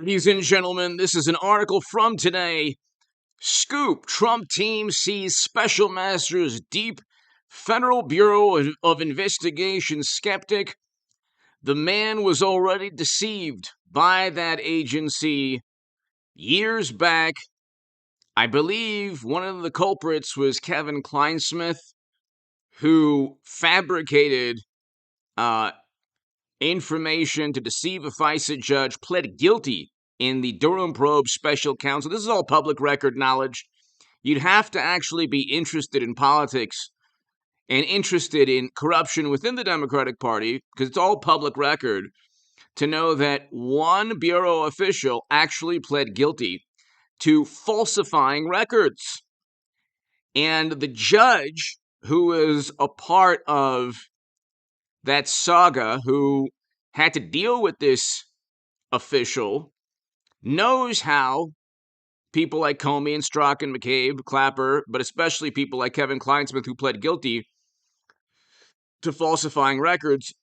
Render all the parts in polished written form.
Ladies and gentlemen, this is an article from today. Scoop: Trump team sees special master's deep Federal Bureau of Investigation skeptic. The man was already deceived by that agency years back. I believe one of the culprits was Kevin Clinesmith, who fabricated uh, information to deceive a FISA judge, pled guilty in the Durham probe special counsel. This is all public record knowledge. You'd have to actually be interested in politics and interested in corruption within the Democratic Party, because it's all public record, to know that one bureau official actually pled guilty to falsifying records. And the judge who is a part of that saga, who had to deal with this official, knows how people like Comey and Strzok and McCabe, Clapper, but especially people like Kevin Clinesmith, who pled guilty to falsifying records.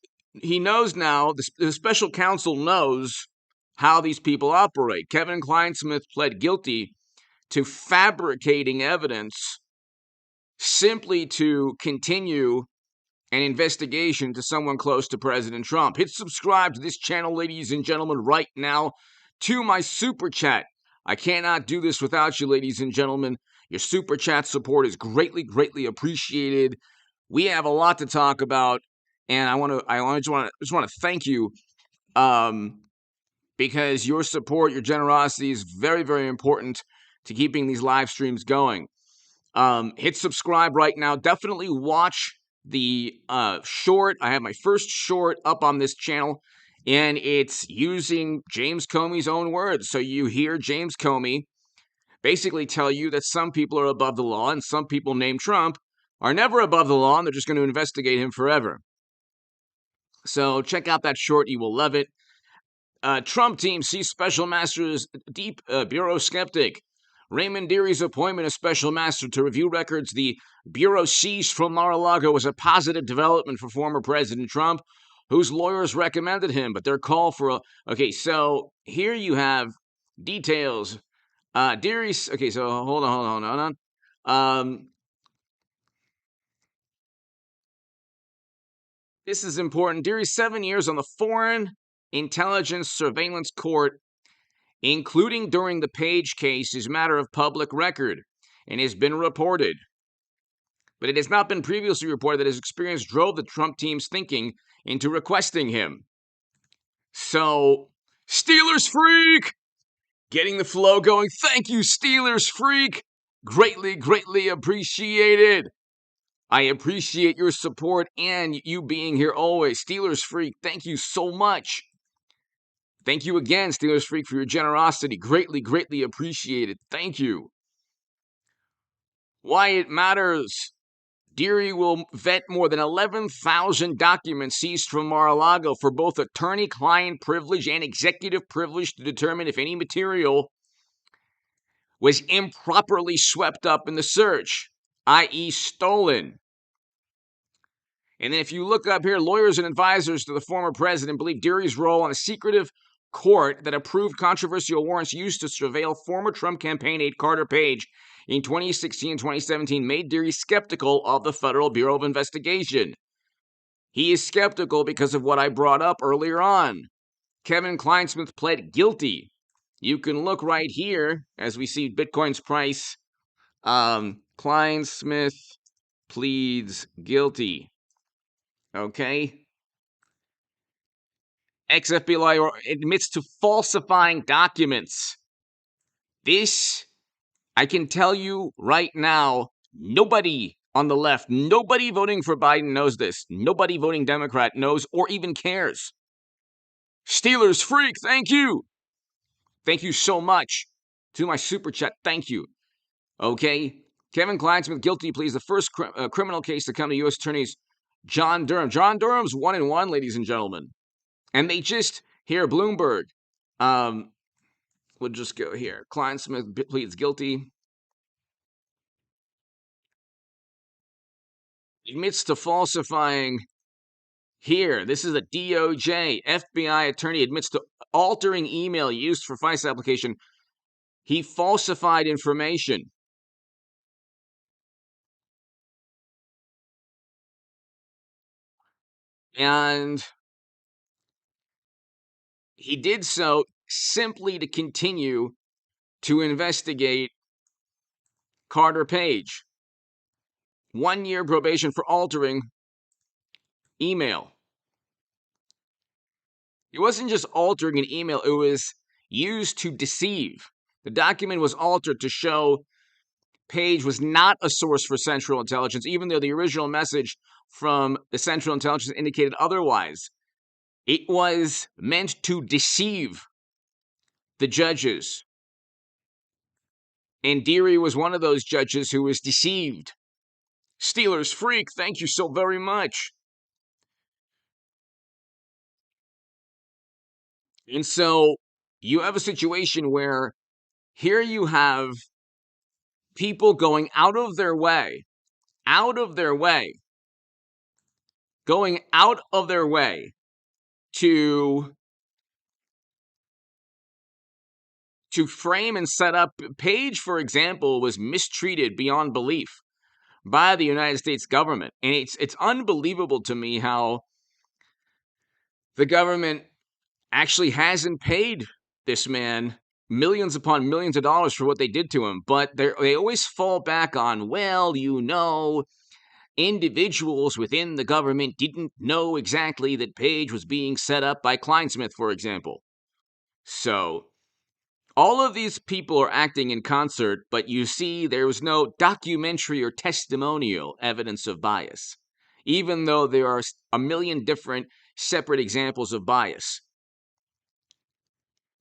He knows now, the special counsel knows how these people operate. Kevin Clinesmith pled guilty to fabricating evidence simply to continue an investigation to someone close to President Trump. Hit subscribe to this channel, ladies and gentlemen, right now, to my super chat. I cannot do this without you, ladies and gentlemen. Your super chat support is greatly, greatly appreciated. We have a lot to talk about, and I just want to thank you, because your support, your generosity is very, very important to keeping these live streams going. Hit subscribe right now. Definitely watch the short. I have my first short up on this channel, and it's using James Comey's own words. So you hear James Comey basically tell you that some people are above the law and some people named Trump are never above the law, and they're just going to investigate him forever. So check out that short. You will love it. Trump team sees special master's deep bureau skeptic. Raymond Deary's appointment as special master to review records the Bureau seized from Mar-a-Lago was a positive development for former President Trump, whose lawyers recommended him, but their call for a... Okay, so here you have details. Deary's... Okay, so hold on. This is important. Deary's 7 years on the Foreign Intelligence Surveillance Court, including during the Page case, is matter of public record and has been reported. But it has not been previously reported that his experience drove the Trump team's thinking into requesting him. So, Steelers Freak! Getting the flow going. Thank you, Steelers Freak! Greatly, greatly appreciated. I appreciate your support and you being here always. Steelers Freak, thank you so much. Thank you again, Steelers Freak, for your generosity. Greatly, greatly appreciated. Thank you. Why it matters. Deary will vet more than 11,000 documents seized from Mar-a-Lago for both attorney-client privilege and executive privilege to determine if any material was improperly swept up in the search, i.e. stolen. And then if you look up here, lawyers and advisors to the former president believe Deary's role on a secretive court that approved controversial warrants used to surveil former Trump campaign aide Carter Page in 2016 and 2017 made Deary skeptical of the Federal Bureau of Investigation. He is skeptical because of what I brought up earlier on. Kevin Clinesmith pled guilty. You can look right here as we see Bitcoin's price. Clinesmith pleads guilty. Okay. Ex-FBI admits to falsifying documents. This, I can tell you right now, nobody on the left, nobody voting for Biden knows this. Nobody voting Democrat knows or even cares. Steelers Freak, thank you. Thank you so much. To my super chat, thank you. Okay. Kevin Clinesmith guilty pleas, the first criminal case to come to U.S. Attorney's John Durham. John Durham's 1-1, ladies and gentlemen. And they just, here, Bloomberg, we'll just go here. Clinesmith pleads guilty. Admits to falsifying. Here, this is a DOJ. FBI attorney admits to altering email used for FICE application, he falsified information. And he did so simply to continue to investigate Carter Page. 1 year probation for altering email. It wasn't just altering an email, it was used to deceive. The document was altered to show Page was not a source for Central Intelligence, even though the original message from the Central Intelligence indicated otherwise. It was meant to deceive the judges. And Dearie was one of those judges who was deceived. Steelers Freak, thank you so very much. And so you have a situation where here you have people going out of their way, going out of their way to frame and set up. Page, for example, was mistreated beyond belief by the United States government. And it's unbelievable to me how the government actually hasn't paid this man millions upon millions of dollars for what they did to him. But they always fall back on, well, individuals within the government didn't know exactly that Page was being set up by Kleinsmith, for example. So all of these people are acting in concert, but you see there was no documentary or testimonial evidence of bias, even though there are a million different separate examples of bias.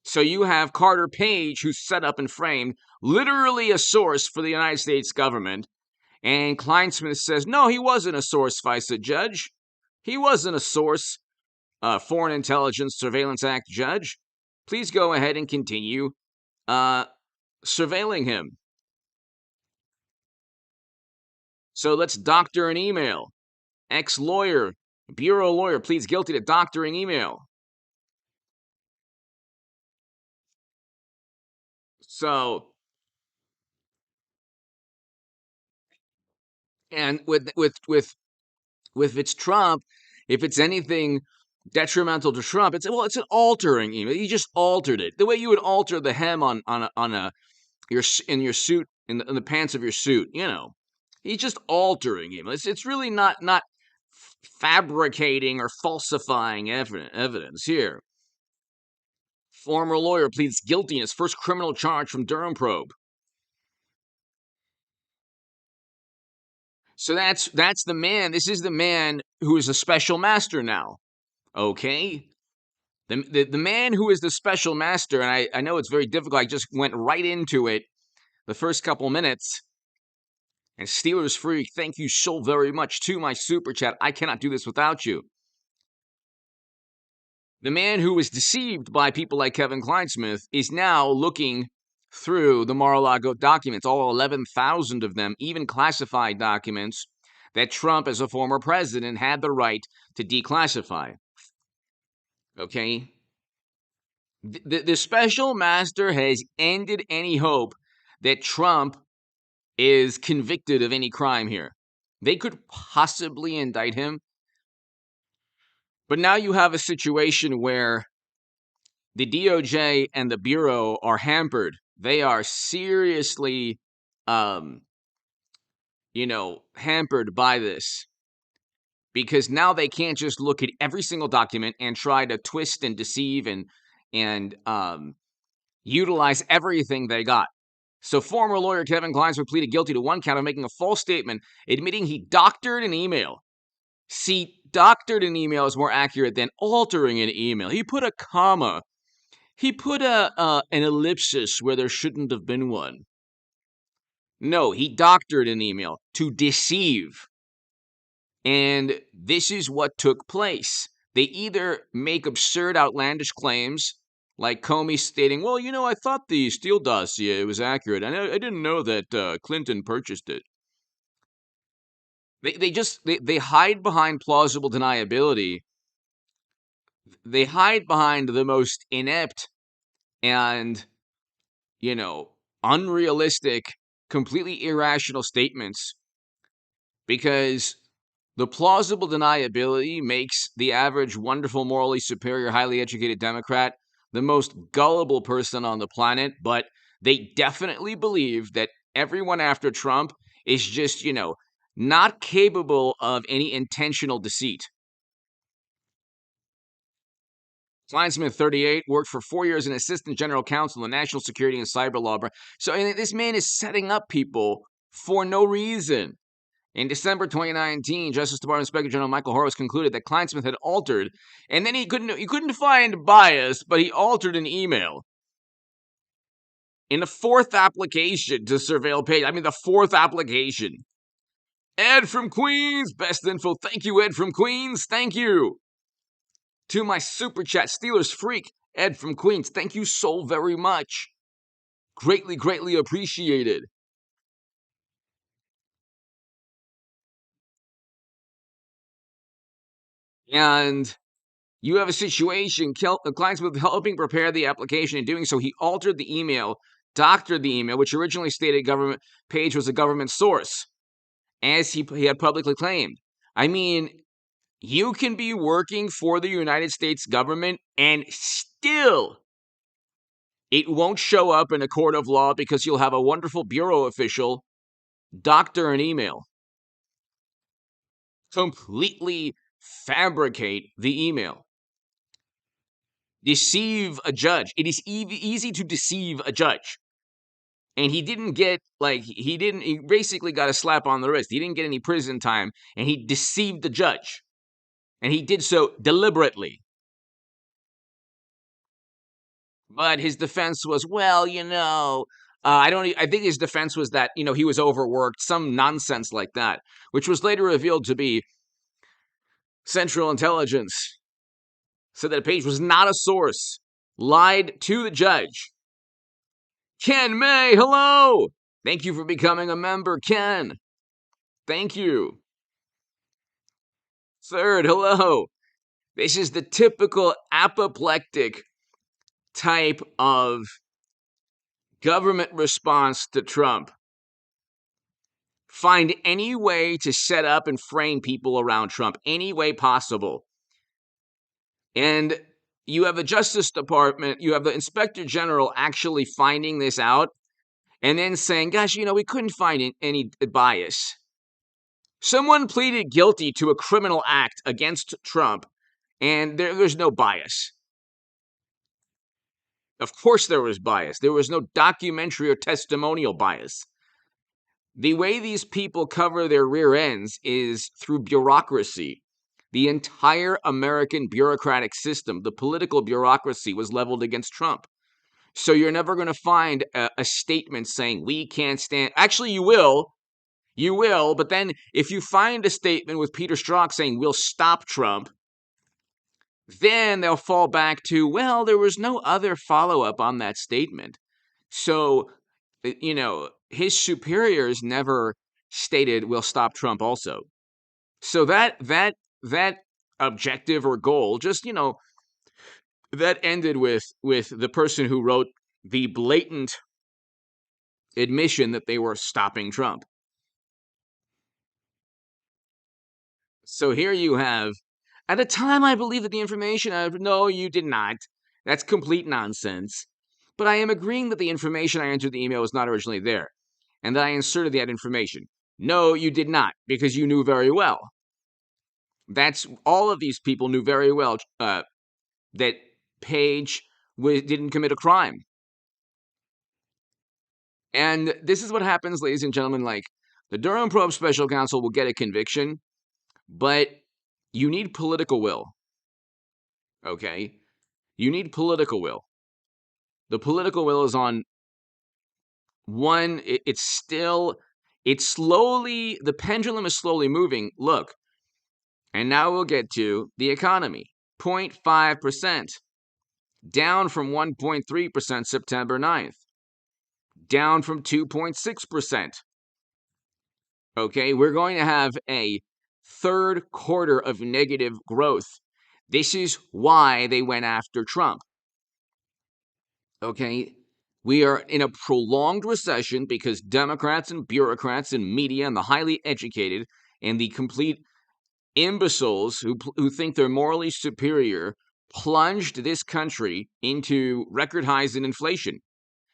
So you have Carter Page, who's set up and framed, literally a source for the United States government, and Kleinsmith says, no, he wasn't a source, FISA judge. He wasn't a source, Foreign Intelligence Surveillance Act judge. Please go ahead and continue surveilling him. So let's doctor an email. Ex-lawyer, bureau lawyer, pleads guilty to doctoring email. So, and with it's Trump, if it's anything detrimental to Trump, it's an altering email. He just altered it the way you would alter the hem on your suit in the pants of your suit. He's just altering email. It's really not fabricating or falsifying evidence here. Former lawyer pleads guilty in his first criminal charge from Durham probe. So that's the man. This is the man who is a special master now. Okay? The man who is the special master, and I know it's very difficult. I just went right into it the first couple minutes. And Steelers Freak, thank you so very much to my super chat. I cannot do this without you. The man who was deceived by people like Kevin Kleinsmith is now looking through the Mar-a-Lago documents, all 11,000 of them, even classified documents that Trump, as a former president, had the right to declassify. Okay? The special master has ended any hope that Trump is convicted of any crime here. They could possibly indict him. But now you have a situation where the DOJ and the Bureau are hampered. They are seriously, hampered by this. Because now they can't just look at every single document and try to twist and deceive and utilize everything they got. So former lawyer Kevin Kleinsmith pleaded guilty to one count of making a false statement, admitting he doctored an email. See, doctored an email is more accurate than altering an email. He put a comma. He put an ellipsis where there shouldn't have been one. No, he doctored an email to deceive. And this is what took place. They either make absurd, outlandish claims, like Comey stating, well, I thought the Steele dossier was accurate. I didn't know that Clinton purchased it. They hide behind plausible deniability They hide behind the most inept and, unrealistic, completely irrational statements because the plausible deniability makes the average, wonderful, morally superior, highly educated Democrat the most gullible person on the planet, but they definitely believe that everyone after Trump is just, not capable of any intentional deceit. Kleinsmith, 38, worked for 4 years as an assistant general counsel in the National Security and Cyber Law. So this man is setting up people for no reason. In December 2019, Justice Department Inspector General Michael Horowitz concluded that Kleinsmith had altered, and then he couldn't find bias, but he altered an email in the fourth application to surveil Page. I mean, the fourth application. Ed from Queens, best info. Thank you, Ed from Queens. Thank you. To my super chat, Steelers freak, Ed from Queens. Thank you so very much. Greatly, greatly appreciated. And you have a situation, Kleinsmith helping prepare the application. In doing so, he altered the email, doctored the email, which originally stated government Page was a government source, as he had publicly claimed. I mean, you can be working for the United States government and still it won't show up in a court of law because you'll have a wonderful bureau official doctor an email, completely fabricate the email, deceive a judge. It is easy to deceive a judge. And he basically got a slap on the wrist. He didn't get any prison time, and he deceived the judge. And he did so deliberately. But his defense was, I think his defense was that, he was overworked, some nonsense like that, which was later revealed to be Central Intelligence. Said that Page was not a source, lied to the judge. Ken May, hello! Thank you for becoming a member, Ken. Thank you. Third, hello. This is the typical apoplectic type of government response to Trump. Find any way to set up and frame people around Trump, any way possible. And you have the Justice Department, you have the Inspector General actually finding this out and then saying, gosh, we couldn't find any bias. Someone pleaded guilty to a criminal act against Trump, and there's no bias. Of course there was bias. There was no documentary or testimonial bias. The way these people cover their rear ends is through bureaucracy. The entire American bureaucratic system, the political bureaucracy, was leveled against Trump. So you're never going to find a statement saying, we can't stand... Actually, you will. You will, but then if you find a statement with Peter Strzok saying, we'll stop Trump, then they'll fall back to, well, there was no other follow-up on that statement. So, his superiors never stated, we'll stop Trump also. So that objective or goal just, that ended with the person who wrote the blatant admission that they were stopping Trump. So here you have, at the time I believe that the information, no, you did not. That's complete nonsense. But I am agreeing that the information I entered the email was not originally there, and that I inserted that information. No, you did not, because you knew very well. That's all of these people knew very well that Page didn't commit a crime. And this is what happens, ladies and gentlemen, like the Durham Probe Special Counsel will get a conviction, but you need political will. Okay? You need political will. The political will is on one, the pendulum is slowly moving. Look, and now we'll get to the economy. 0.5%, down from 1.3% September 9th, down from 2.6%. Okay, we're going to have a third quarter of negative growth. This is why they went after Trump. Okay? We are in a prolonged recession because Democrats and bureaucrats and media and the highly educated and the complete imbeciles who think they're morally superior plunged this country into record highs in inflation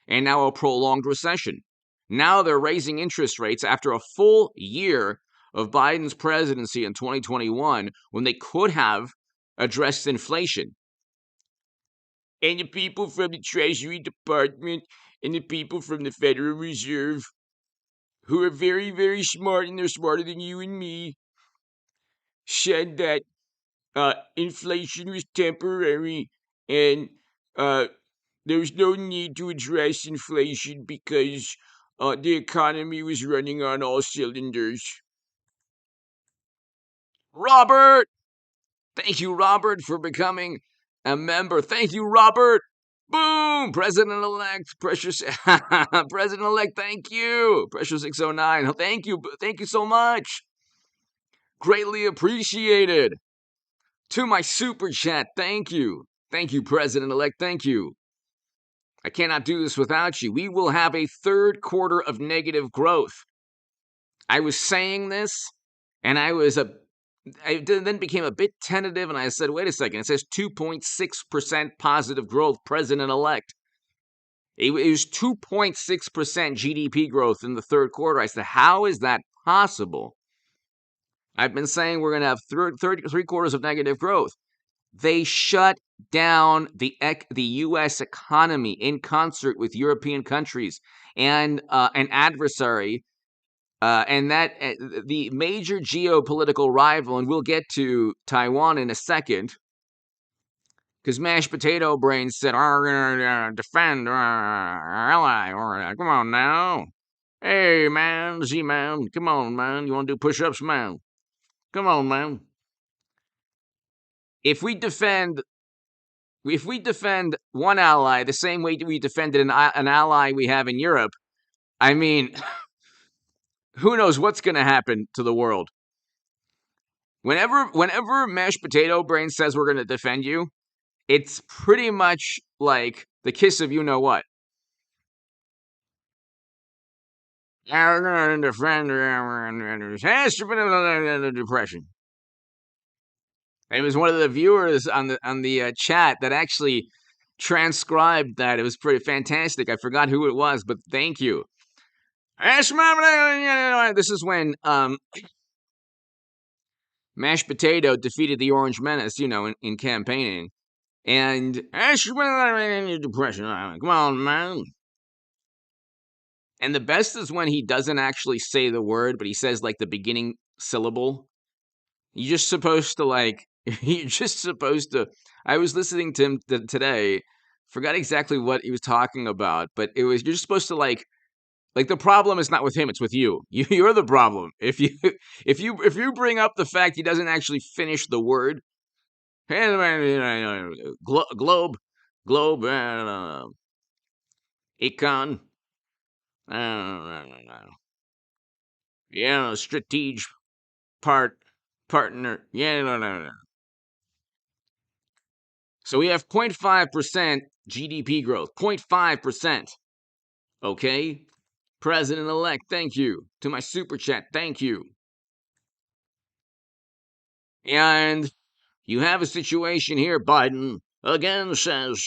and now a prolonged recession. Now they're raising interest rates after a full year of Biden's presidency in 2021 when they could have addressed inflation. And the people from the Treasury Department and the people from the Federal Reserve, who are very, very smart and they're smarter than you and me, said that inflation was temporary and there was no need to address inflation because the economy was running on all cylinders. Robert! Thank you, Robert, for becoming a member. Thank you, Robert. Boom! President-elect, Precious. President-elect, thank you. Precious 609. Thank you. Thank you so much. Greatly appreciated. To my super chat, thank you. Thank you, President-elect, thank you. I cannot do this without you. We will have a third quarter of negative growth. I was saying this, and I then became a bit tentative, and I said, wait a second, it says 2.6% positive growth, President-elect. It was 2.6% GDP growth in the third quarter. I said, how is that possible? I've been saying we're going to have three quarters of negative growth. They shut down the U.S. economy in concert with European countries and an adversary, and that the major geopolitical rival, and we'll get to Taiwan in a second, because Mashed Potato Brain said, we're going to defend our ally. Come on now. Hey, man, Z-Man, come on, man. You want to do push-ups, man? Come on, man. If we defend one ally the same way we defended an ally we have in Europe, I mean, who knows what's going to happen to the world? Whenever Mashed Potato Brain says we're going to defend you, it's pretty much like the kiss of you-know-what. We're going to defend depression. It was one of the viewers on the chat that actually transcribed that. It was pretty fantastic. I forgot who it was, but thank you. This is when Mashed Potato defeated the Orange Menace, in campaigning. And depression. Come on, man. And the best is when he doesn't actually say the word, but he says like the beginning syllable. You're just supposed to I was listening to him today, forgot exactly what he was talking about, but you're just supposed to like the problem is not with him, it's with you. You're the problem. If you bring up the fact he doesn't actually finish the word, globe, econ, strategic partner, So we have 0.5% GDP growth, 0.5%. Okay? President-elect, thank you. To my super chat, thank you. And you have a situation here, Biden again says,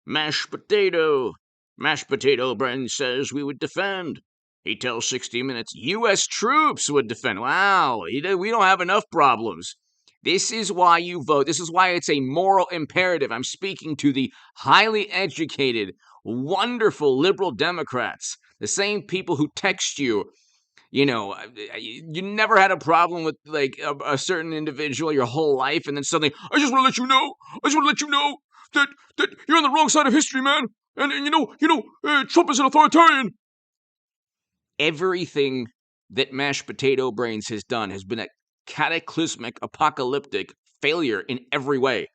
mashed potato brain says we would defend. He tells 60 Minutes, U.S. troops would defend. Wow, we don't have enough problems. This is why you vote. This is why it's a moral imperative. I'm speaking to the highly educated, wonderful liberal Democrats, the same people who text you. You never had a problem with like a certain individual your whole life, and then suddenly, I just want to let you know that you're on the wrong side of history, man. And Trump is an authoritarian. Everything that Mashed Potato Brains has done has been a cataclysmic, apocalyptic failure in every way.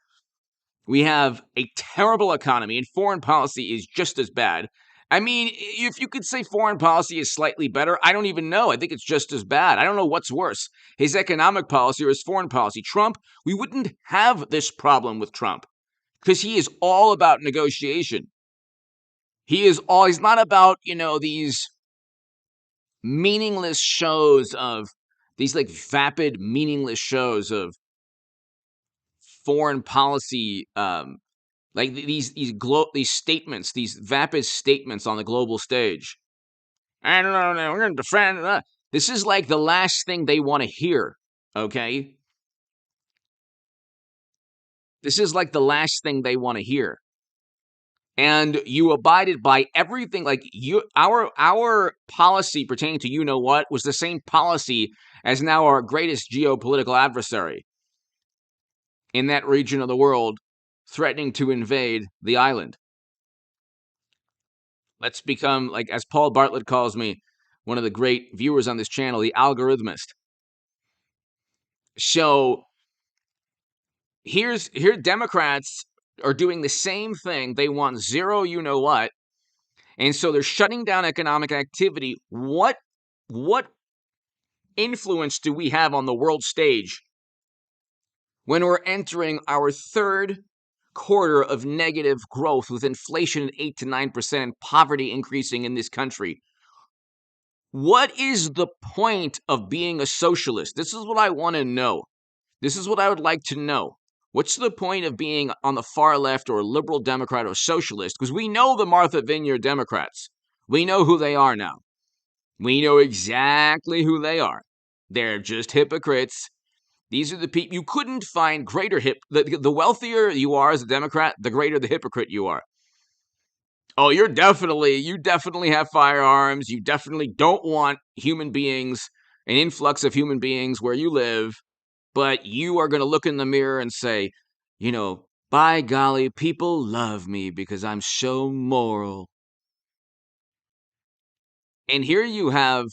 We have a terrible economy, and foreign policy is just as bad. I mean, if you could say foreign policy is slightly better, I don't even know. I think it's just as bad. I don't know what's worse, his economic policy or his foreign policy. Trump, we wouldn't have this problem with Trump because he is all about negotiation. He's not about, these meaningless shows of these like vapid, meaningless shows of foreign policy, like these statements, these vapid statements on the global stage. I don't know. We're going to defend. This is like the last thing they want to hear. Okay, this is like the last thing they want to hear. And you abided by everything. Like our policy pertaining to what was the same policy as now our greatest geopolitical adversary in that region of the world, threatening to invade the island. Let's become, like, as Paul Bartlett calls me, one of the great viewers on this channel, the algorithmist. So here Democrats are doing the same thing. They want zero what, and so they're shutting down economic activity. What influence do we have on the world stage when we're entering our third quarter of negative growth with inflation at 8 to 9% and poverty increasing in this country? What is the point of being a socialist? This is what I want to know. This is what I would like to know. What's the point of being on the far left or a liberal Democrat or socialist? Because we know the Martha Vineyard Democrats. We know who they are now. We know exactly who they are. They're just hypocrites. These are the people you couldn't find greater the wealthier you are as a Democrat, the greater the hypocrite you are. Oh, you definitely have firearms. You definitely don't want human beings, an influx of human beings where you live, but you are going to look in the mirror and say, by golly, people love me because I'm so moral. And here you have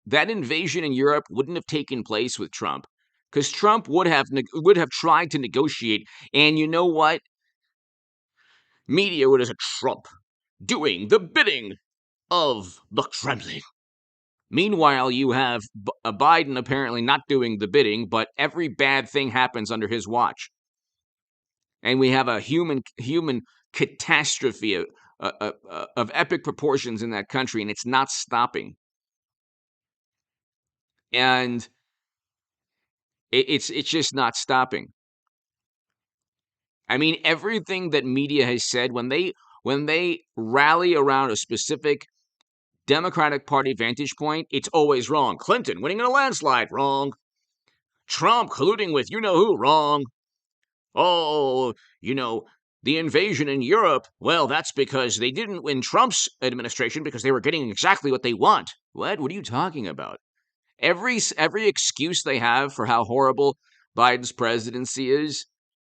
that invasion in Europe wouldn't have taken place with Trump, because Trump would have tried to negotiate. And you know what? Media would have said Trump doing the bidding of the Kremlin. Meanwhile, you have Biden apparently not doing the bidding, but every bad thing happens under his watch. And we have a human catastrophe of epic proportions in that country, and it's not stopping. And it's just not stopping. I mean, everything that media has said when they rally around a specific Democratic Party vantage point, it's always wrong. Clinton winning in a landslide, wrong. Trump colluding with you-know-who, wrong. Oh, the invasion in Europe, well, that's because they didn't win Trump's administration because they were getting exactly what they want. What? What are you talking about? Every excuse they have for how horrible Biden's presidency is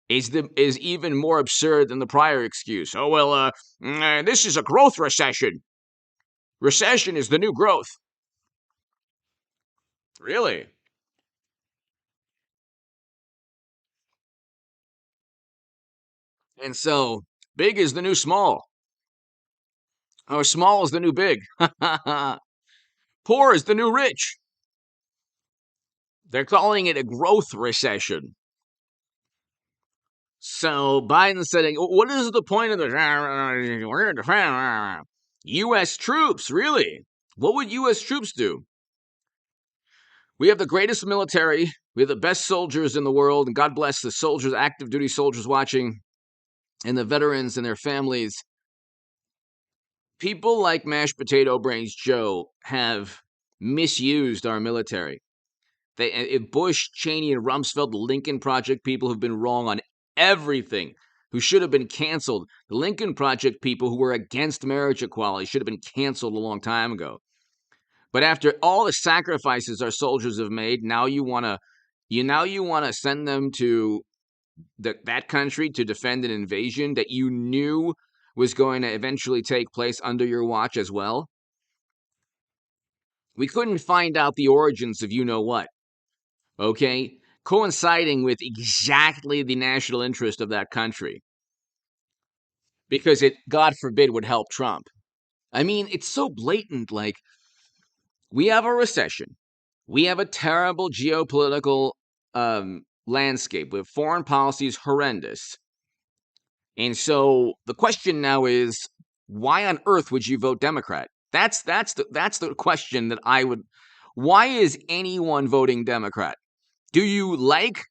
even more absurd than the prior excuse. Oh, well, this is a growth recession. Recession is the new growth. Really? And so, big is the new small. Or small is the new big. Poor is the new rich. They're calling it a growth recession. So Biden said, what is the point of the U.S. troops, really? What would U.S. troops do? We have the greatest military. We have the best soldiers in the world. And God bless the soldiers, active duty soldiers watching, and the veterans and their families. People like Mashed Potato Brains Joe have misused our military. Bush, Cheney, and Rumsfeld, the Lincoln Project people who've been wrong on everything, who should have been canceled. The Lincoln Project people who were against marriage equality should have been canceled a long time ago. But after all the sacrifices our soldiers have made, now you want to send them to that country to defend an invasion that you knew was going to eventually take place under your watch as well? We couldn't find out the origins of you-know-what. Okay? Coinciding with exactly the national interest of that country. Because it, God forbid, would help Trump. I mean, it's so blatant. Like, we have a recession. We have a terrible geopolitical landscape with foreign policies horrendous. And so the question now is, why on earth would you vote Democrat? That's the question that I would. Why is anyone voting Democrat? Do you like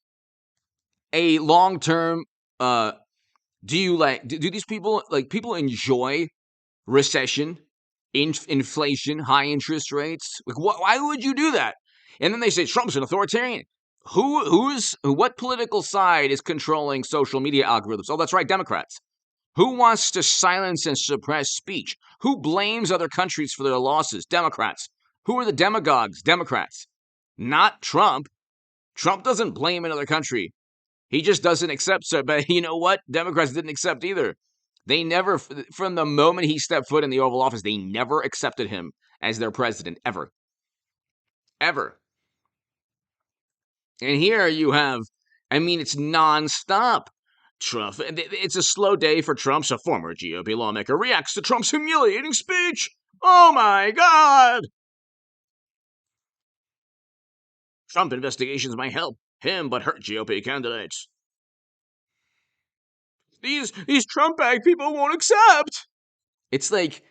a long term? Do you like? Do these people like people enjoy recession, inflation, high interest rates? Like, why would you do that? And then they say Trump's an authoritarian. What political side is controlling social media algorithms? Oh, that's right, Democrats. Who wants to silence and suppress speech? Who blames other countries for their losses? Democrats. Who are the demagogues? Democrats. Not Trump. Trump doesn't blame another country. He just doesn't accept it. But you know what? Democrats didn't accept either. They never, from the moment he stepped foot in the Oval Office, they never accepted him as their president, ever. Ever. And here you have, I mean, it's nonstop. Trump. It's a slow day for Trump. A former GOP lawmaker reacts to Trump's humiliating speech. Oh my God! Trump investigations might help him, but hurt GOP candidates. These Trump bag people won't accept. It's like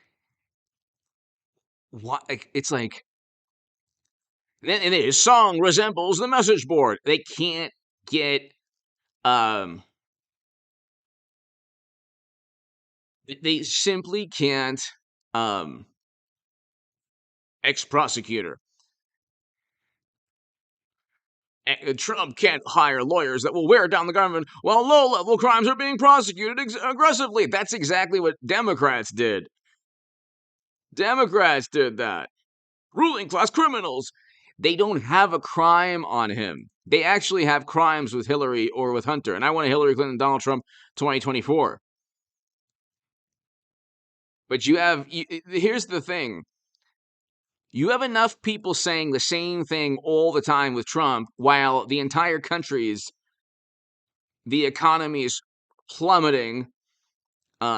what? It's like, and his song resembles the message board. They can't get they simply can't ex-prosecutor. Trump can't hire lawyers that will wear down the government while low-level crimes are being prosecuted aggressively. That's exactly what Democrats did. Democrats did that. Ruling class criminals. They don't have a crime on him. They actually have crimes with Hillary or with Hunter. And I want a Hillary Clinton, Donald Trump 2024. But here's the thing. You have enough people saying the same thing all the time with Trump while the entire the economy is plummeting,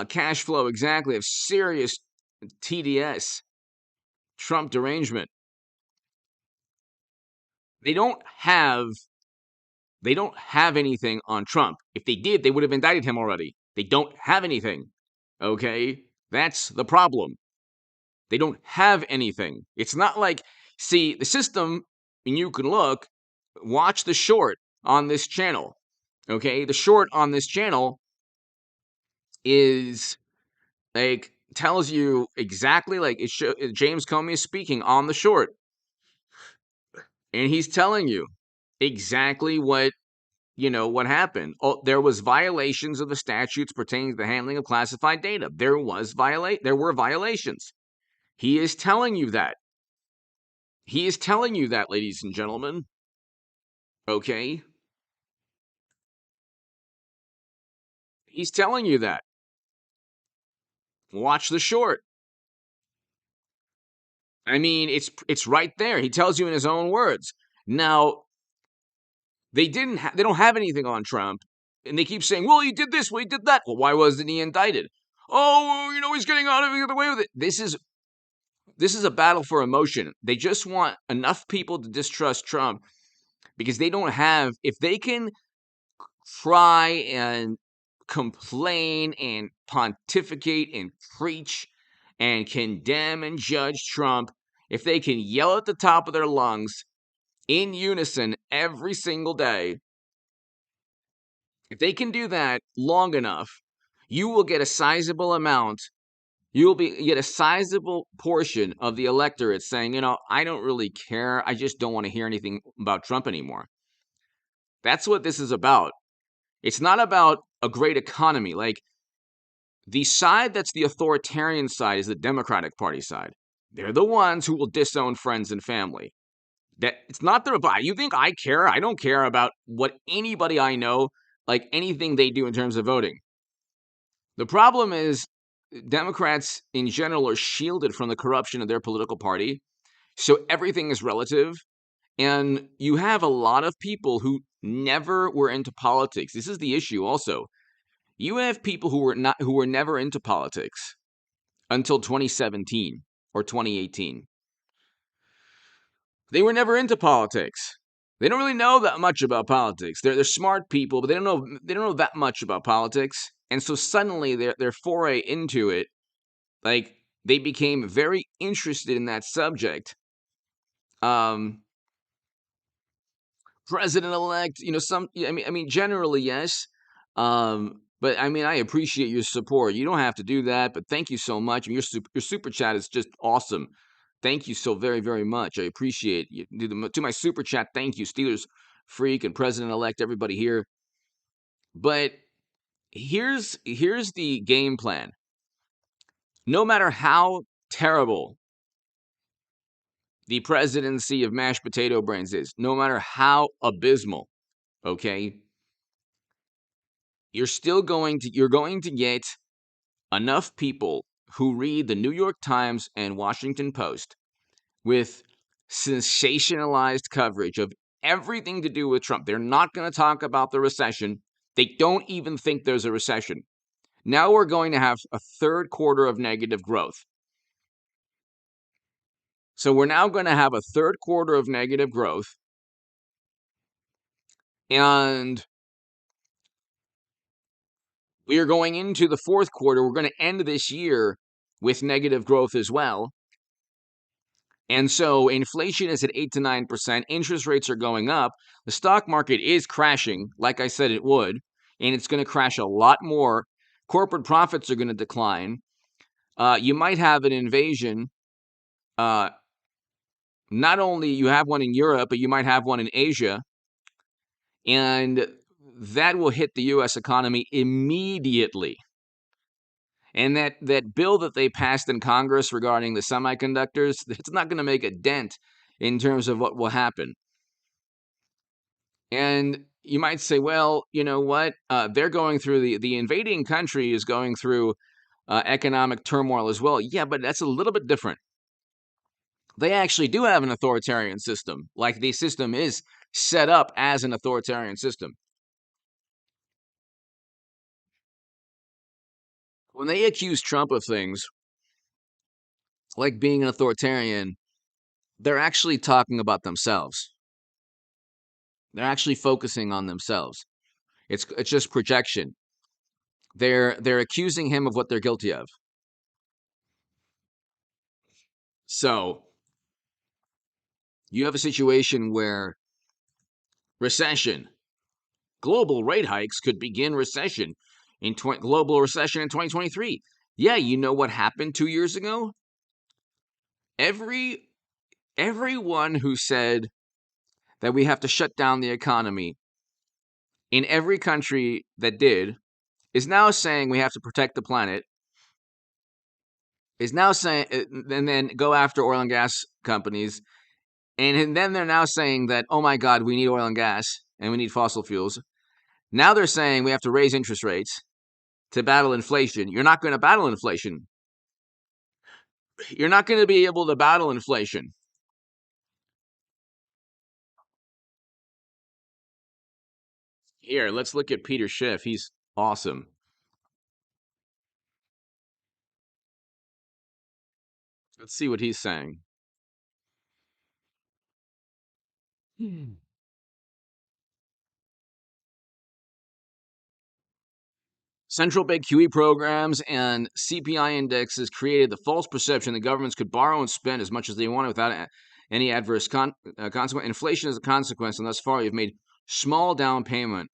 cash flow exactly, of serious TDS, Trump derangement. They don't have anything on Trump. If they did, they would have indicted him already. They don't have anything. Okay? That's the problem. They don't have anything. It's not like, see, the system, and you can watch the short on this channel. Okay? The short on this channel is like, tells you exactly like James Comey is speaking on the short. And he's telling you exactly what happened. Oh, there was violations of the statutes pertaining to the handling of classified data. There were violations. He is telling you that. He is telling you that, ladies and gentlemen. Okay? He's telling you that. Watch the short. I mean, it's right there. He tells you in his own words. Now, they don't have anything on Trump, and they keep saying, "Well, he did this, well, he did that." Well, why wasn't he indicted? Oh, he's getting out of the way with it. This is a battle for emotion. They just want enough people to distrust Trump because they don't have, if they can try and complain and pontificate and preach and condemn and judge Trump, if they can yell at the top of their lungs in unison every single day, if they can do that long enough, you will get a sizable amount. Get a sizable portion of the electorate saying, I don't really care. I just don't want to hear anything about Trump anymore. That's what this is about. It's not about a great economy. Like, the side that's the authoritarian side is the Democratic Party side. They're the ones who will disown friends and family. That it's not their vibe. You think I care? I don't care about what anybody I know, like anything they do in terms of voting. The problem is Democrats in general are shielded from the corruption of their political party. So everything is relative. And you have a lot of people who never were into politics. This is the issue also. You have people who were never into politics. until 2017 or 2018. They were never into politics. They don't really know that much about politics. They're smart people, but they don't know that much about politics. And so suddenly their foray into it, like they became very interested in that subject. President-elect, I mean, generally, yes. But I mean, I appreciate your support. You don't have to do that, but thank you so much. Your super chat is just awesome. Thank you so very, very much. I appreciate you. To my super chat, thank you, Steelers freak and president-elect, everybody here. But here's the game plan. No matter how terrible the presidency of mashed potato brains is, no matter how abysmal, okay, you're going to get enough people who read the New York Times and Washington Post with sensationalized coverage of everything to do with Trump. They're not going to talk about the recession. They don't even think there's a recession. Now we're going to have a third quarter of negative growth. So we're now going to have a third quarter of negative growth. And we are going into the fourth quarter. We're going to end this year with negative growth as well. And so inflation is at 8 to 9%. Interest rates are going up. The stock market is crashing, like I said it would, and it's going to crash a lot more. Corporate profits are going to decline. You might have an invasion. Not only you have one in Europe, but you might have one in Asia. And that will hit the U.S. economy immediately. And that bill that they passed in Congress regarding the semiconductors, it's not going to make a dent in terms of what will happen. And you might say, well, you know what? They're going through the invading country is going through economic turmoil as well. Yeah, but that's a little bit different. They actually do have an authoritarian system. Like the system is set up as an authoritarian system. When they accuse Trump of things like being an authoritarian, they're actually talking about themselves. They're actually focusing on themselves. It's just projection. They're accusing him of what they're guilty of. So you have a situation where recession, global rate hikes could begin recession global recession in 2023. Yeah, you know what happened 2 years ago? Everyone who said that we have to shut down the economy in every country that did is now saying we have to protect the planet, is now saying, and then go after oil and gas companies. And then they're now saying that, oh my God, we need oil and gas and we need fossil fuels. Now they're saying we have to raise interest rates to battle inflation. You're not going to battle inflation. You're not going to be able to battle inflation. Here, let's look at Peter Schiff. He's awesome. Let's see what he's saying. Central bank QE programs and CPI indexes created the false perception that governments could borrow and spend as much as they wanted without any adverse consequence. Inflation is a consequence, and thus far you've made small down payment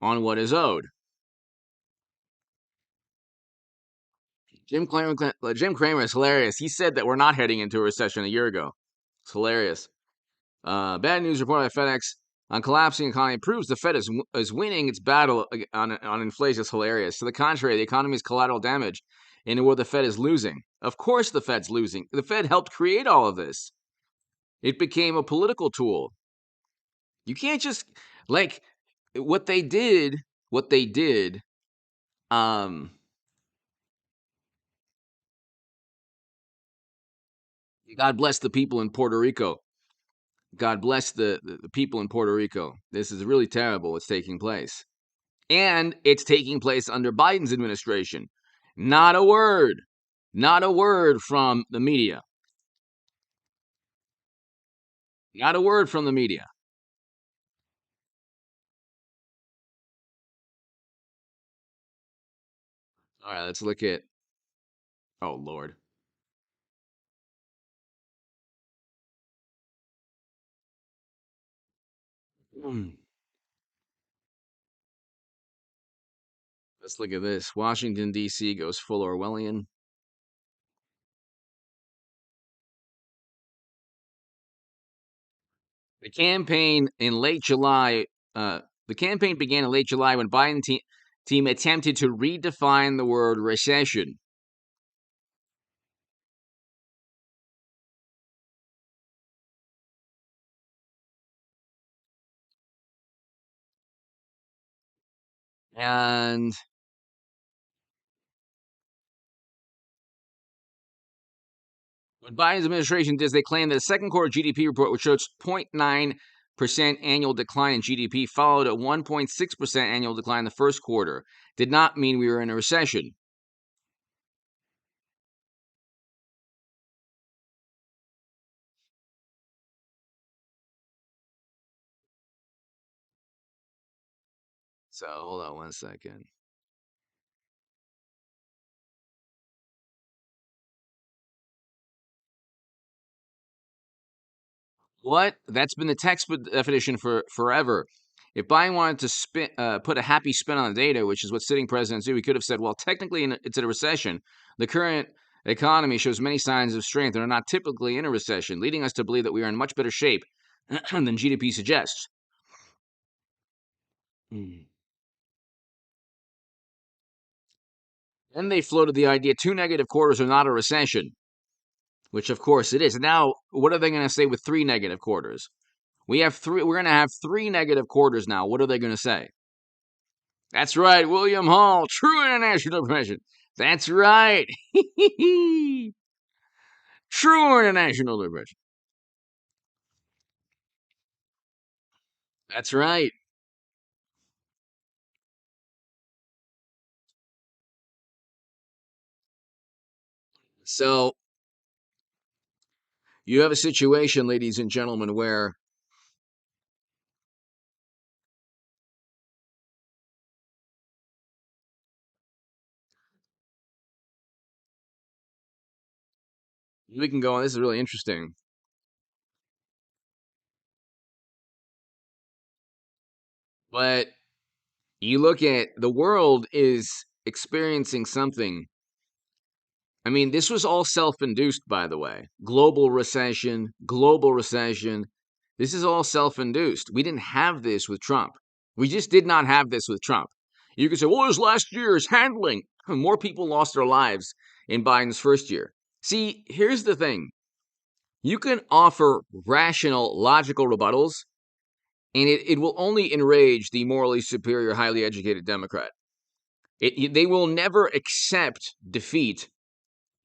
on what is owed. Jim Cramer is hilarious. He said that we're not heading into a recession a year ago. It's hilarious. Bad news reported by FedEx on collapsing economy proves the Fed is winning its battle on inflation. Is hilarious. To the contrary, the economy is collateral damage in a world the Fed is losing. Of course the Fed's losing. The Fed helped create all of this. It became a political tool. You can't just, like, what they did, God bless the people in Puerto Rico. God bless the people in Puerto Rico. This is really terrible what's taking place. And it's taking place under Biden's administration. Not a word Not a word from the media. Not a word from the media. All right, let's look at. Oh, Lord. Hmm. Let's look at this. Washington, D.C. goes full Orwellian. The campaign in late July. The campaign began in late July when Biden team attempted to redefine the word recession. And what Biden's administration did is they claimed that the second quarter GDP report, which showed 0.9% annual decline in GDP, followed a 1.6% annual decline in the first quarter, did not mean we were in a recession. So hold on one second. What? That's been the textbook definition for forever. If Biden wanted to put a happy spin on the data, which is what sitting presidents do, he could have said, well, technically it's in a recession. The current economy shows many signs of strength and are not typically in a recession, leading us to believe that we are in much better shape than GDP suggests. Hmm. Then they floated the idea two negative quarters are not a recession, which of course it is. Now, what are they going to say with three negative quarters? We have three. We're going to have three negative quarters now. What are they going to say? That's right, William Hall, true international profession. That's right. True international profession. That's right. So you have a situation, ladies and gentlemen, where we can go on. This is really interesting. But you look at the world is experiencing something. I mean, this was all self induced, by the way. Global recession, global recession. This is all self induced. We didn't have this with Trump. We just did not have this with Trump. You could say, well, it was last year's handling. More people lost their lives in Biden's first year. See, here's the thing you can offer rational, logical rebuttals, and it will only enrage the morally superior, highly educated Democrat. They will never accept defeat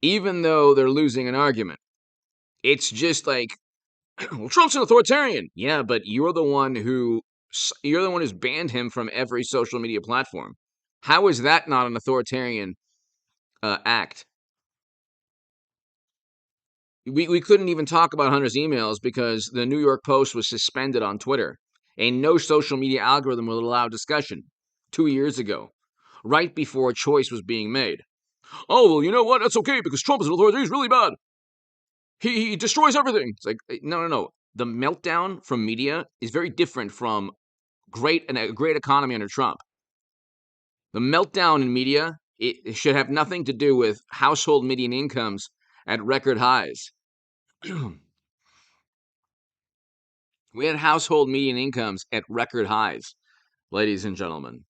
even though they're losing an argument. It's just like, well, Trump's an authoritarian. Yeah, but you're the one who's banned him from every social media platform. How is that not an authoritarian act? We couldn't even talk about Hunter's emails because the New York Post was suspended on Twitter, and no social media algorithm will allow discussion 2 years ago, right before a choice was being made. Oh, well, you know what? That's okay because Trump is an authoritarian. He's really bad. He destroys everything. It's like, no, no, no. The meltdown from media is very different from a great economy under Trump. The meltdown in media, it should have nothing to do with household median incomes at record highs. We had household median incomes at record highs, ladies and gentlemen,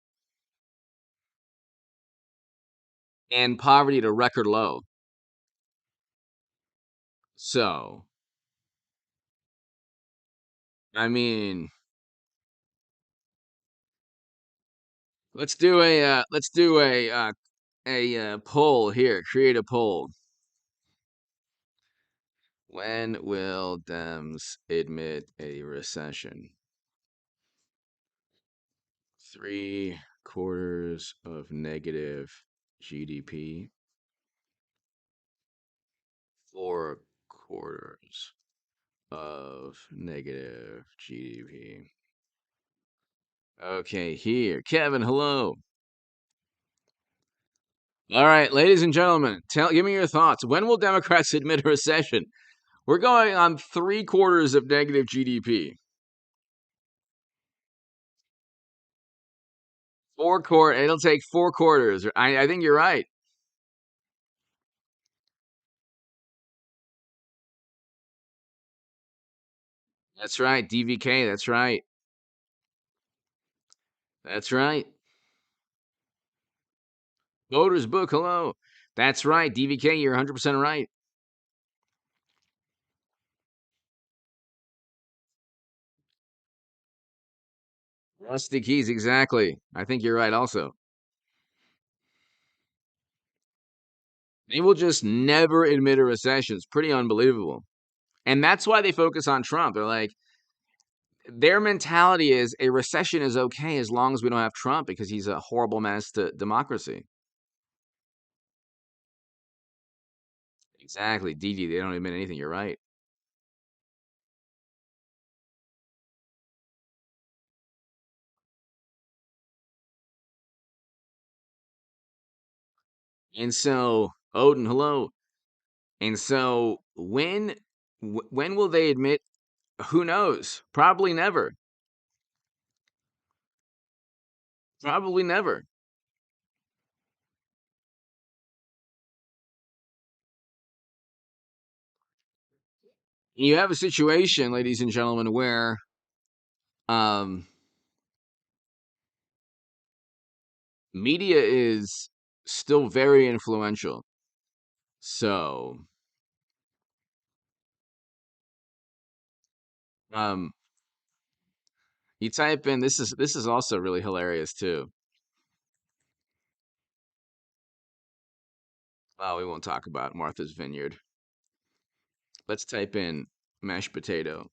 and poverty at a record low. So, I mean, let's do a poll here. Create a poll. When will Dems admit a recession? 3 quarters of negative GDP. 4 quarters of negative GDP. Okay, here. Kevin, hello. All right, ladies and gentlemen, give me your thoughts. When will Democrats admit a recession? We're going on 3 quarters of negative GDP. 4 quarters. It'll take 4 quarters. I think you're right. That's right. DVK. That's right. That's right. Voters book. Hello. That's right. DVK. You're 100% right. Rusty Keys. Exactly. I think you're right. Also, they will just never admit a recession. It's pretty unbelievable. And that's why they focus on Trump. They're like, their mentality is a recession is okay as long as we don't have Trump because he's a horrible menace to democracy. Exactly. DD, they don't admit anything. You're right. And so, Odin, hello. And so, when will they admit? Who knows? Probably never. Probably never. You have a situation, ladies and gentlemen, where um, media is still very influential. So, um, you type in this is also really hilarious too. Oh, we won't talk about Martha's Vineyard. Let's type in mashed potato.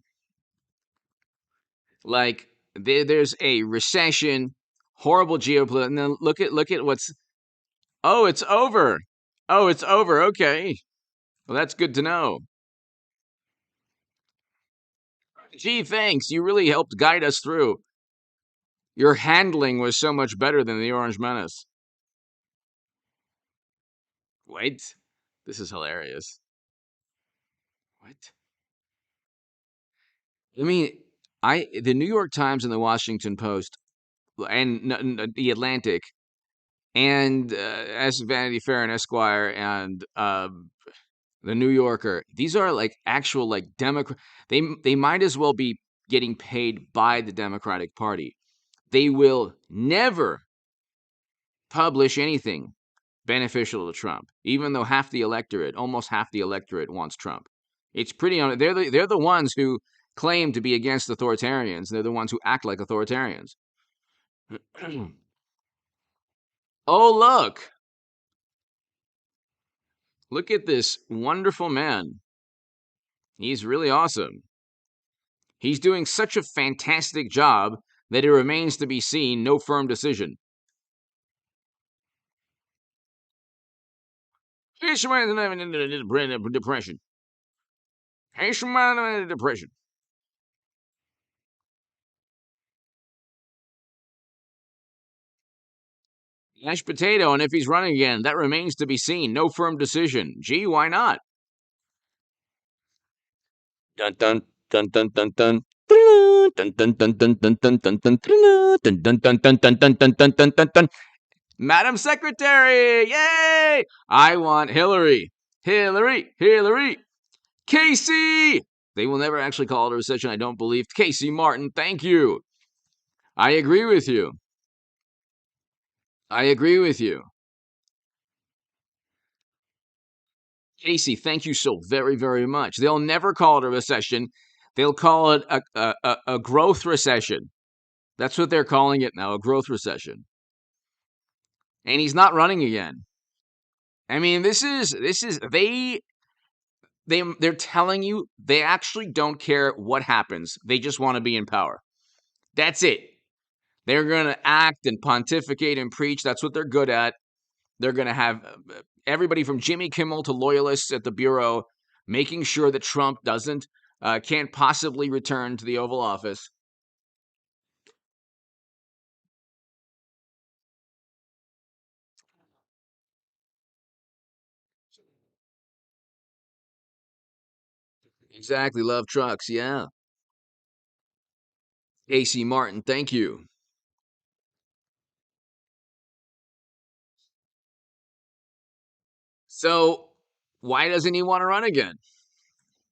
Like there's a recession, horrible geopolitical, and then look at what's. Oh, it's over. Oh, it's over. Okay. Well, that's good to know. Gee, thanks. You really helped guide us through. Your handling was so much better than the Orange Menace. Wait, this is hilarious. What? I mean, the New York Times and the Washington Post and the Atlantic and as Vanity Fair and Esquire and the New Yorker. These are like actual like Democrat. They might as well be getting paid by the Democratic Party. They will never publish anything beneficial to Trump, even though almost half the electorate wants Trump. It's pretty. They're the ones who claim to be against authoritarians. They're the ones who act like authoritarians. Oh, look at this wonderful man. He's really awesome. He's doing such a fantastic job that it remains to be seen. No firm decision. Depression. Depression. Mashed potato, and if he's running again, that remains to be seen. No firm decision. Gee, why not? Dun dun dun dun dun dun. Dun dun dun dun dun dun dun dun dun dun dun dun dun dun dun dun dun dun dun. Madam Secretary, yay! I want Hillary. Hillary, Hillary. Casey! They will never actually call it a recession, I don't believe. Casey Martin, thank you. I agree with you. I agree with you. Casey, thank you so very, very much. They'll never call it a recession. They'll call it a growth recession. That's what they're calling it now, a growth recession. And he's not running again. I mean, this is they're telling you they actually don't care what happens. They just want to be in power. That's it. They're going to act and pontificate and preach. That's what they're good at. They're going to have everybody from Jimmy Kimmel to loyalists at the Bureau making sure that Trump can't possibly return to the Oval Office. Exactly. Love trucks. Yeah. AC Martin, thank you. So, why doesn't he want to run again?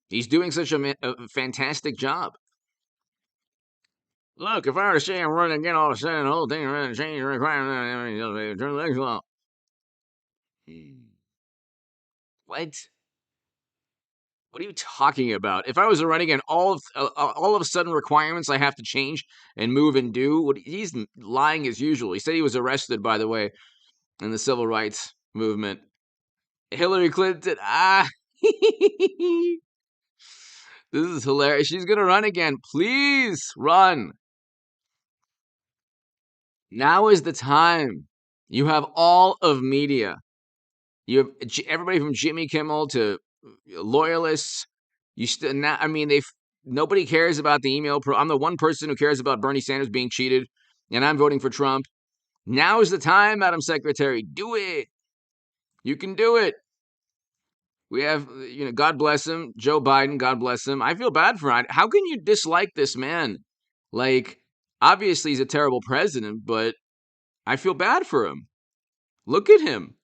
He's doing such a fantastic job. Look, if I were to say I'm running again, all of a sudden the whole thing is going to change. Turn the legs off. What? What are you talking about? If I was running again, all of a sudden requirements I have to change and move and do. He's lying as usual. He said he was arrested, by the way, in the civil rights movement. Hillary Clinton. This is hilarious. She's gonna run again. Please run. Now is the time. You have all of media. You have everybody from Jimmy Kimmel to loyalists. You still now. I mean, nobody cares about the email. I'm the one person who cares about Bernie Sanders being cheated, and I'm voting for Trump. Now is the time, Madam Secretary. Do it. You can do it. We have, God bless him, Joe Biden. God bless him. I feel bad for him. How can you dislike this man? Like, obviously, he's a terrible president, but I feel bad for him. Look at him.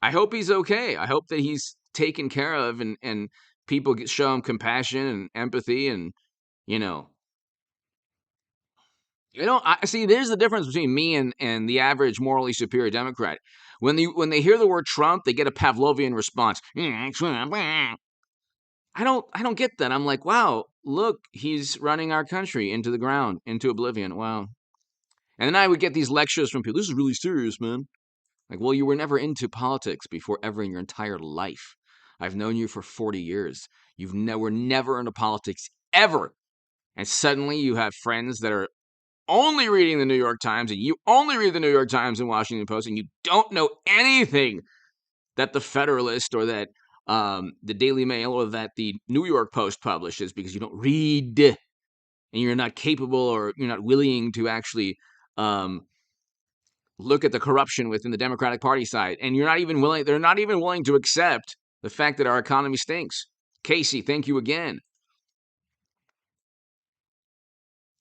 I hope he's okay. I hope that he's taken care of and people show him compassion and empathy and, you know, I see there's the difference between me and the average morally superior Democrat. When they hear the word Trump, they get a Pavlovian response. I don't get that. I'm like, wow, look, he's running our country into the ground, into oblivion. Wow. And then I would get these lectures from people. This is really serious, man. Like, well, you were never into politics before ever in your entire life. I've known you for 40 years. Were never into politics ever. And suddenly you have friends that are only reading the New York Times, and you only read the New York Times and Washington Post, and you don't know anything that the Federalist or that the Daily Mail or that the New York Post publishes because you don't read and you're not capable or you're not willing to actually look at the corruption within the Democratic Party side, and they're not even willing to accept the fact that our economy stinks. Casey, thank you again.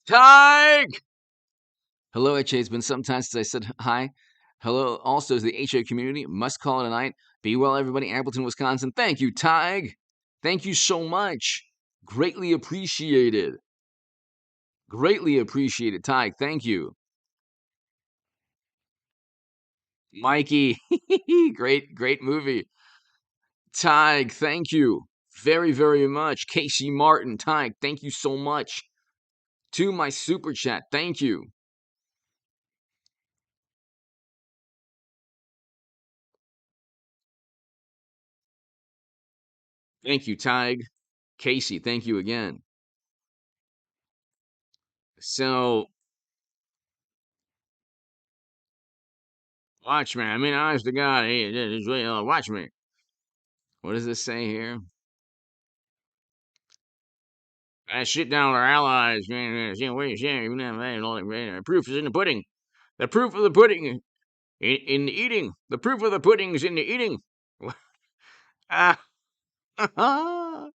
Tig! Hello, HA. It's been some time since I said hi. Hello, also, as the HA community, must call it a night. Be well, everybody. Appleton, Wisconsin. Thank you, Tig. Thank you so much. Greatly appreciated. Greatly appreciated, Tig. Thank you. Mikey, great movie. Tig, thank you very, very much. Casey Martin, Tig, thank you so much. To my super chat, thank you. Thank you, Tig. Casey, thank you again. So, watch me. I mean, honest to God, watch me. What does this say here? I sit down with our allies. Proof is in the pudding. The proof of the pudding in the eating. The proof of the pudding is in the eating. Ah. I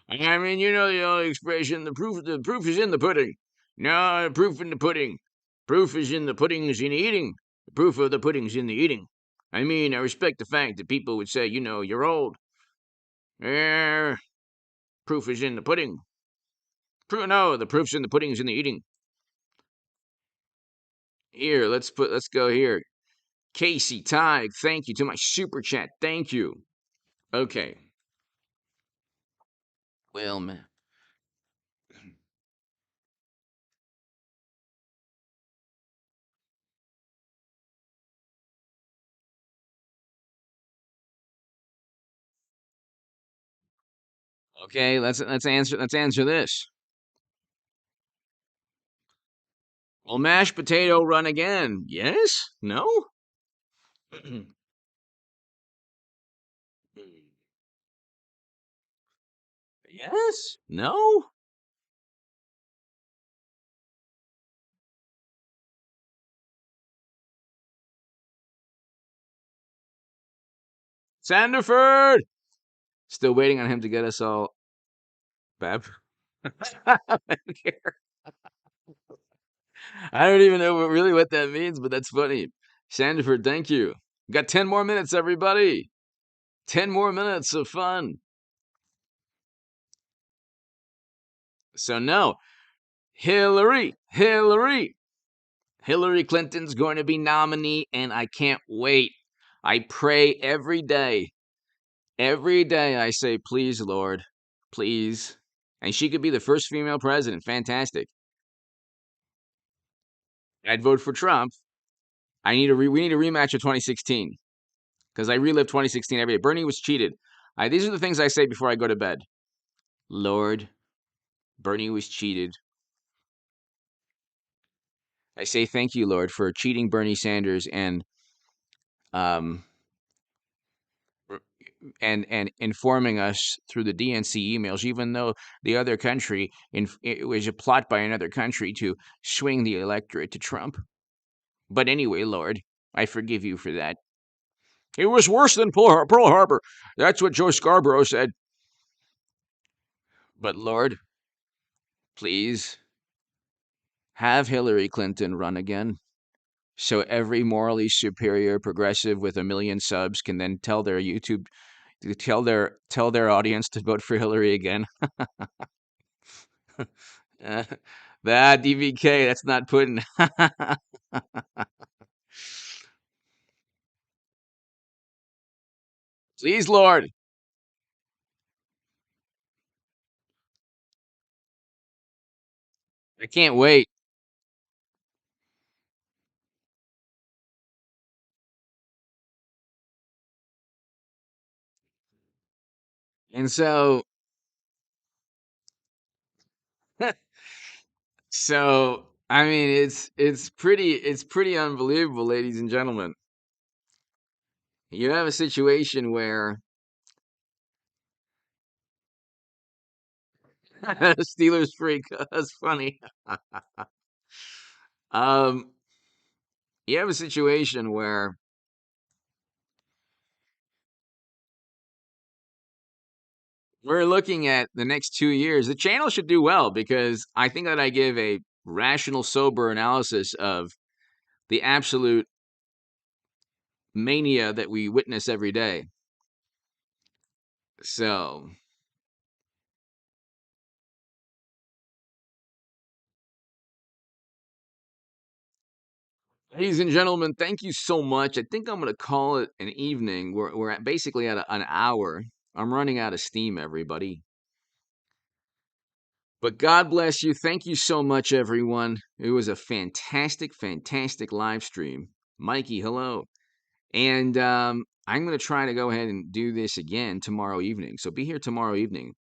mean, you know the old expression, the proof is in the pudding. No, the proof in the pudding. Proof is in the puddings in the eating. The proof of the pudding's in the eating. I mean, I respect the fact that people would say, you're old. Yeah, proof is in the pudding. No, the proof's in the pudding's in the eating. Here, let's go here. Casey Tig, thank you to my super chat. Thank you. Okay. Well, man. Okay, let's answer this. Will mashed potato run again? Yes? No? Yes? No? Sandiford! Still waiting on him to get us all. Bab? I don't care. I don't even know really what that means, but that's funny. Sandiford, thank you. Got 10 more minutes, everybody. 10 more minutes of fun. So, no. Hillary, Hillary. Hillary Clinton's going to be nominee, and I can't wait. I pray every day. Every day I say, please, Lord, please. And she could be the first female president. Fantastic. I'd vote for Trump. We need a rematch of 2016 because I relive 2016 every day. Bernie was cheated. These are the things I say before I go to bed. Lord, Bernie was cheated. I say thank you, Lord, for cheating Bernie Sanders um and informing us through the DNC emails, even though the other country it was a plot by another country to swing the electorate to Trump. But anyway, Lord, I forgive you for that. It was worse than Pearl Harbor. That's what Joe Scarborough said. But Lord, please have Hillary Clinton run again. So every morally superior progressive with 1 million subs can then tell their YouTube tell their audience to vote for Hillary again. Uh, that DVK, that's not putting. Please, Lord. I can't wait. And so, I mean, it's pretty unbelievable, ladies and gentlemen. You have a situation where Steelers freak. That's funny. Um, you have a situation where we're looking at the next 2 years. The channel should do well because I think that I give a rational, sober analysis of the absolute mania that we witness every day. So, ladies and gentlemen, thank you so much. I think I'm going to call it an evening. Basically at an hour. I'm running out of steam, everybody. But God bless you. Thank you so much, everyone. It was a fantastic, fantastic live stream. Mikey, hello. And I'm going to try to go ahead and do this again tomorrow evening. So be here tomorrow evening,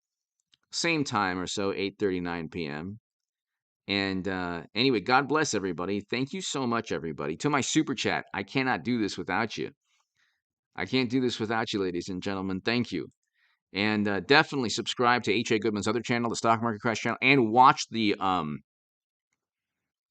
same time or so, 8:39 p.m. And anyway, God bless everybody. Thank you so much, everybody. To my super chat, I cannot do this without you. I can't do this without you, ladies and gentlemen. Thank you. And definitely subscribe to H.A. Goodman's other channel, the Stock Market Crash channel, and watch the